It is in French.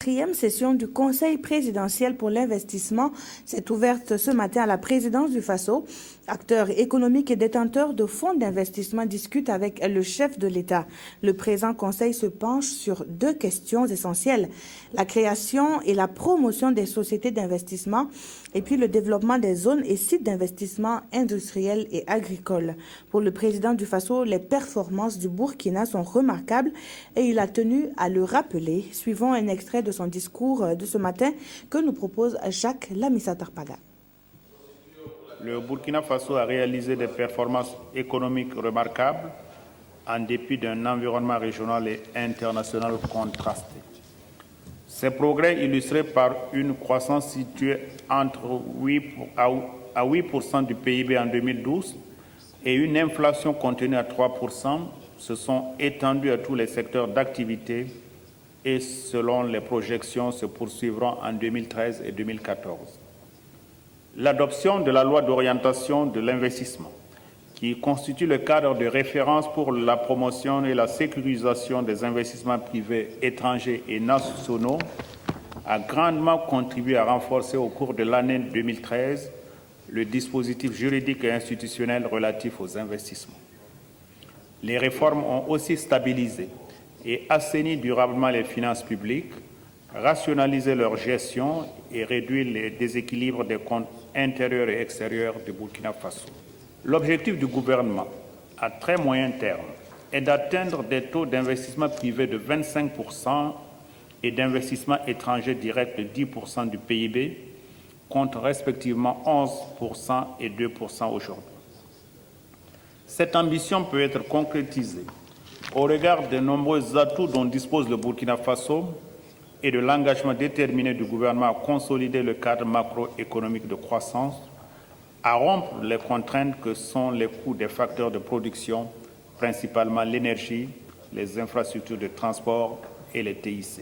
4e session du Conseil présidentiel pour l'investissement s'est ouverte ce matin à la présidence du Faso. Acteurs économiques et détenteurs de fonds d'investissement discutent avec le chef de l'État. Le présent conseil se penche sur deux questions essentielles: la création et la promotion des sociétés d'investissement et puis le développement des zones et sites d'investissement industriels et agricoles. Pour le président du Faso, les performances du Burkina sont remarquables et il a tenu à le rappeler. Suivons un extrait de son discours de ce matin que nous propose Jacques Lamissa Tarpaga. Le Burkina Faso a réalisé des performances économiques remarquables en dépit d'un environnement régional et international contrasté. Ces progrès illustrés par une croissance située entre 8 à 8% du PIB en 2012 et une inflation contenue à 3% se sont étendus à tous les secteurs d'activité et, selon les projections, se poursuivront en 2013 et 2014. L'adoption de la loi d'orientation de l'investissement, qui constitue le cadre de référence pour la promotion et la sécurisation des investissements privés étrangers et nationaux, a grandement contribué à renforcer au cours de l'année 2013 le dispositif juridique et institutionnel relatif aux investissements. Les réformes ont aussi stabilisé et assaini durablement les finances publiques, rationalisé leur gestion et réduit les déséquilibres des comptes intérieurs et extérieurs du Burkina Faso. L'objectif du gouvernement, à très moyen terme, est d'atteindre des taux d'investissement privé de 25% et d'investissement étranger direct de 10% du PIB, contre respectivement 11% et 2% aujourd'hui. Cette ambition peut être concrétisée au regard des nombreux atouts dont dispose le Burkina Faso et de l'engagement déterminé du gouvernement à consolider le cadre macroéconomique de croissance, à rompre les contraintes que sont les coûts des facteurs de production, principalement l'énergie, les infrastructures de transport et les TIC.